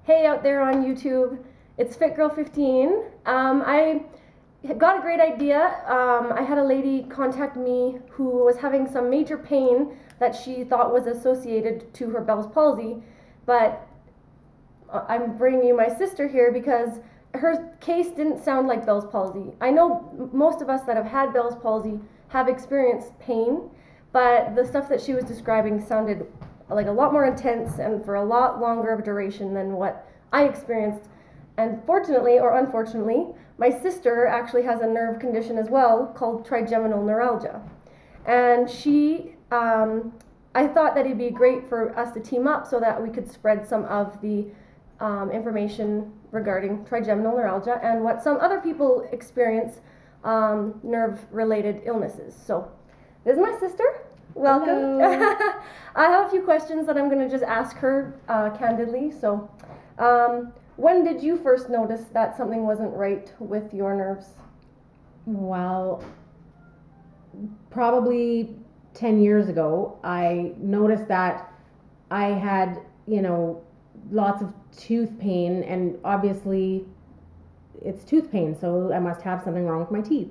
Hey out there on YouTube, it's FitGirl15. I got a great idea. I had a lady contact me who was having some major pain that she thought was associated to her Bell's palsy, but I'm bringing you my sister here because her case didn't sound like Bell's palsy. I know most of us that have had Bell's palsy have experienced pain, but the stuff that she was describing sounded like a lot more intense and for a lot longer of a duration than what I experienced. And fortunately or unfortunately, my sister actually has a nerve condition as well called trigeminal neuralgia. And I thought that it'd be great for us to team up so that we could spread some of the information regarding trigeminal neuralgia and what some other people experience, nerve-related illnesses. So, this is my sister. Welcome. I have a few questions that I'm going to just ask her candidly. So, when did you first notice that something wasn't right with your nerves? Well, probably 10 years ago, I noticed that I had, lots of tooth pain, and obviously it's tooth pain, so I must have something wrong with my teeth.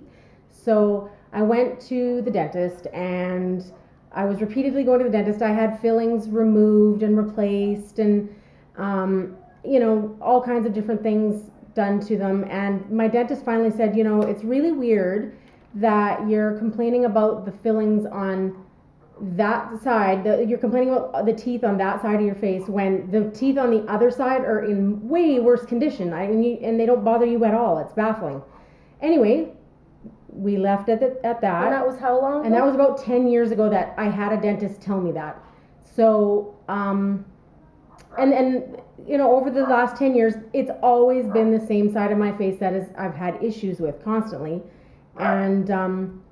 So I went to the dentist, and I was repeatedly going to the dentist. I had fillings removed and replaced, and all kinds of different things done to them. And my dentist finally said, it's really weird that you're complaining about the fillings on that side, you're complaining about the teeth on that side of your face when the teeth on the other side are in way worse condition. And they don't bother you at all. It's baffling. Anyway, we left at that. And that was how long ago? And that was about 10 years ago that I had a dentist tell me that. So, over the last 10 years, it's always been the same side of my face that I've had issues with constantly. And then,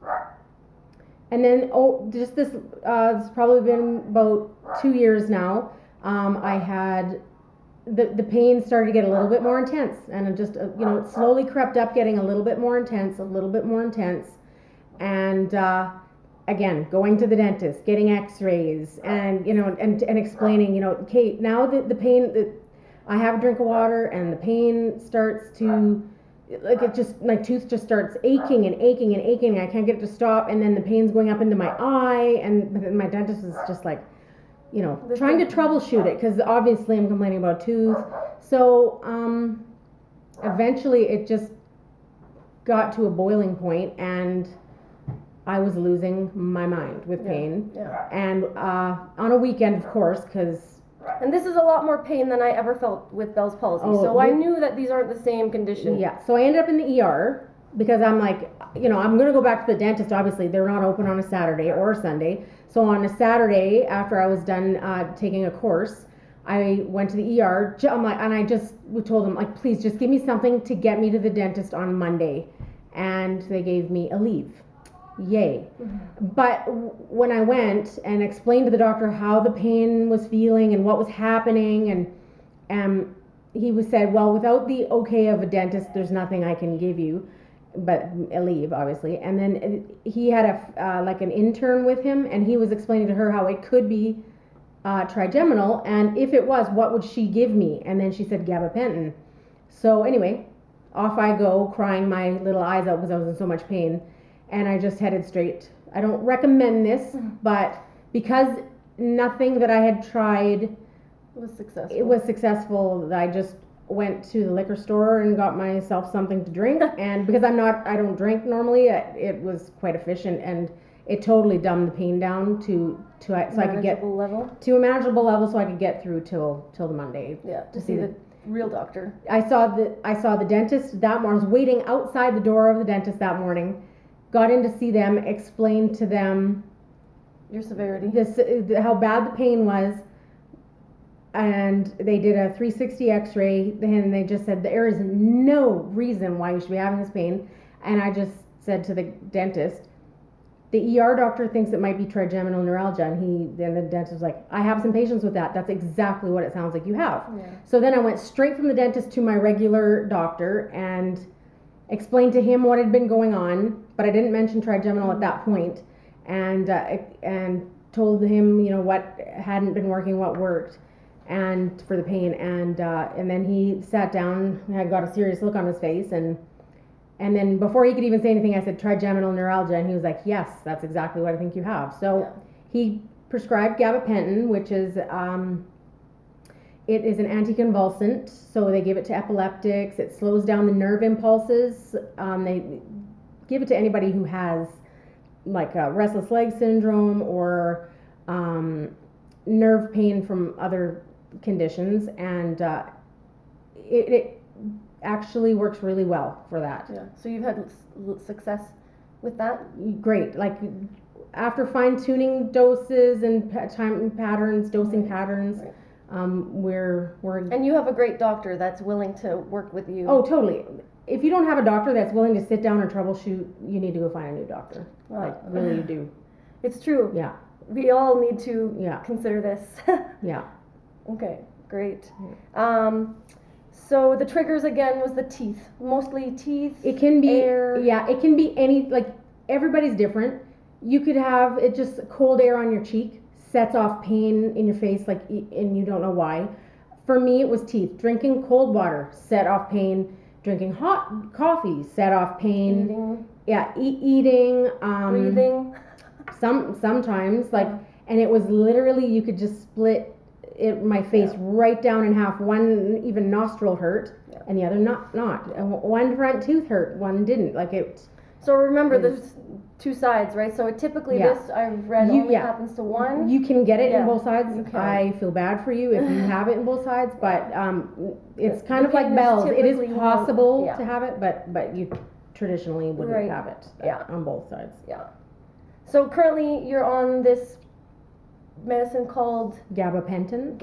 it's probably been about 2 years now. I had the pain started to get a little bit more intense, and it just, it slowly crept up, getting a little bit more intense, and again, going to the dentist, getting X-rays, and and explaining, Kate, now the pain, I have a drink of water, and the pain starts to, my tooth just starts aching and aching and aching. I can't get it to stop, and then the pain's going up into my eye, and my dentist is just like, trying to troubleshoot it, because obviously I'm complaining about a tooth. So eventually it just got to a boiling point, and I was losing my mind with pain. Yeah. And on a weekend, of course, because... And this is a lot more pain than I ever felt with Bell's palsy. So I knew that these aren't the same condition. Yeah. So I ended up in the ER because I'm like, I'm going to go back to the dentist. Obviously, they're not open on a Saturday or a Sunday. So on a Saturday, after I was done taking a course, I went to the ER. And I just told them, please just give me something to get me to the dentist on Monday. And they gave me a leave. Yay. Mm-hmm. But when I went and explained to the doctor how the pain was feeling and what was happening, and he said, well, without the okay of a dentist, there's nothing I can give you, but a leave, obviously. And then he had an intern with him, and he was explaining to her how it could be trigeminal, and if it was, what would she give me? And then she said gabapentin. So anyway, off I go, crying my little eyes out because I was in so much pain. And I just headed straight. I don't recommend this, but because nothing that I had tried was successful, I just went to the liquor store and got myself something to drink. And because I don't drink normally, it was quite efficient, and it totally dumbed the pain down to I could get to a manageable level, so I could get through till the Monday. Yeah, to see the real doctor. I saw the dentist that morning. I was waiting outside the door of the dentist that morning. Got in to see them, explained to them your severity, how bad the pain was, and they did a 360 X-ray, and they just said there is no reason why you should be having this pain. And I just said to the dentist, the ER doctor thinks it might be trigeminal neuralgia, and the dentist was like, I have some patients with that. That's exactly what it sounds like you have. Yeah. So then I went straight from the dentist to my regular doctor and explained to him what had been going on, but I didn't mention trigeminal at that point, and told him, what hadn't been working, what worked. and for the pain, and then he sat down and had got a serious look on his face, and then before he could even say anything, I said trigeminal neuralgia, and he was like, yes, that's exactly what I think you have. So he prescribed gabapentin, which is it is an anticonvulsant, so they give it to epileptics. It slows down the nerve impulses. They give it to anybody who has like a restless leg syndrome or nerve pain from other conditions, and it actually works really well for that. Yeah. So you've had success with that? Great. Like after fine-tuning doses and time patterns, dosing patterns. Right. We're And you have a great doctor that's willing to work with you. Oh, totally. If you don't have a doctor that's willing to sit down and troubleshoot, you need to go find a new doctor. Like really, you do. It's true. Yeah. We all need to consider this. Yeah. Okay, great. So the triggers again was the teeth, mostly teeth. It can be air. Yeah, it can be any, like everybody's different. You could have it just cold air on your cheek sets off pain in your face, like, and you don't know why. For me, it was teeth. Drinking cold water set off pain. Drinking hot coffee set off pain. Eating. Yeah, eating. Breathing. Sometimes, like, and it was literally, you could just split my face right down in half. One even nostril hurt, and the other not. One front tooth hurt, one didn't. Like it. So remember, there's two sides, right? So typically this, I've read, only happens to one. You can get it in both sides. Okay. I feel bad for you if you have it in both sides, but it's kind of like bells. It is possible to have it, but you traditionally wouldn't have it on both sides. Yeah. So currently you're on this medicine called gabapentin.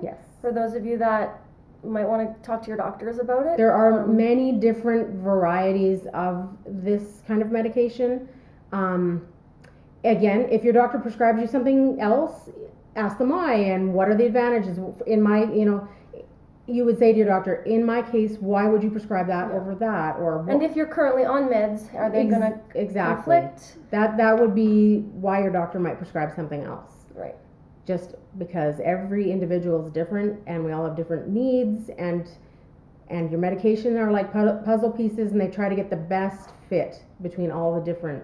Yes. For those of you that might want to talk to your doctors about it. There are many different varieties of this kind of medication. Again, if your doctor prescribes you something else, ask them why and what are the advantages. In my, you would say to your doctor, in my case, why would you prescribe that over that? Or and if you're currently on meds, are they going to conflict? That would be why your doctor might prescribe something else. Right. Just because every individual is different and we all have different needs, and your medication are like puzzle pieces, and they try to get the best fit between all the different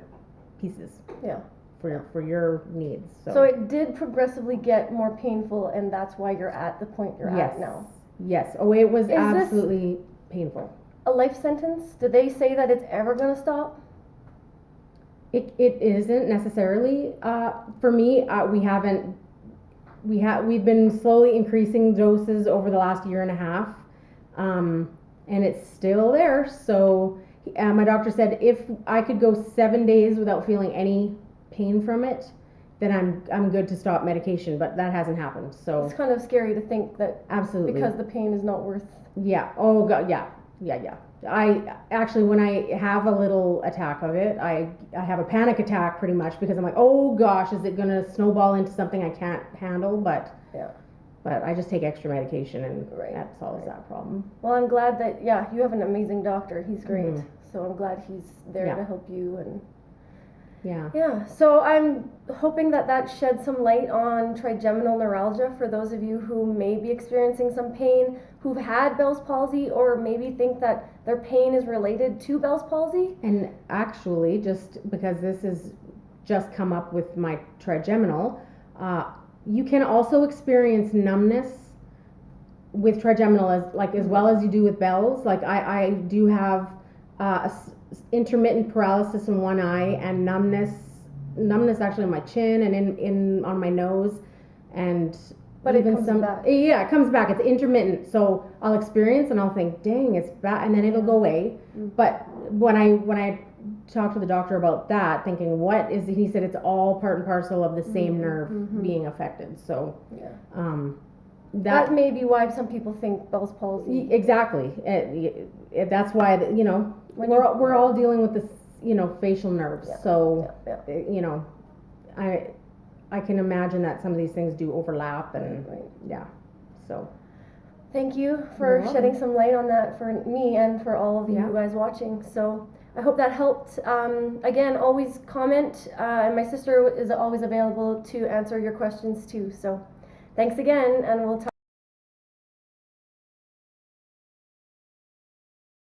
pieces. Yeah. For your needs. So it did progressively get more painful, and that's why you're at the point you're at now. Yes. Oh, it was absolutely painful. A life sentence? Did they say that it's ever going to stop? It isn't necessarily. For me, we've been slowly increasing doses over the last year and a half, and it's still there. So my doctor said if I could go 7 days without feeling any pain from it, then I'm good to stop medication. But that hasn't happened. So it's kind of scary to think that. Absolutely. Because the pain is not worth. Yeah. Oh God. Yeah. I actually, when I have a little attack of it, I have a panic attack pretty much, because I'm like, oh gosh, is it gonna snowball into something I can't handle? But I just take extra medication, and that solves that problem. Well, I'm glad that you have an amazing doctor. He's great. So I'm glad he's there to help you. And so I'm hoping that sheds some light on trigeminal neuralgia for those of you who may be experiencing some pain, who've had Bell's palsy, or maybe think that their pain is related to Bell's palsy. And actually, just because this has just come up with my trigeminal, you can also experience numbness with trigeminal as well as you do with Bell's. Like I do have intermittent paralysis in one eye, and numbness actually in my chin and in on my nose, and but even it comes back. Yeah, it comes back. It's intermittent, so I'll experience and I'll think, dang, it's bad, and then it'll go away. But when I talked to the doctor about that, thinking what is it, he said it's all part and parcel of the same nerve being affected. So that may be why some people think Bell's palsy. Exactly. That's why we're all dealing with this, facial nerves. So I can imagine that some of these things do overlap, and so thank you for shedding some light on that for me and for all of you guys watching. So I hope that helped. Again, always comment, and my sister is always available to answer your questions too. So thanks again, and we'll talk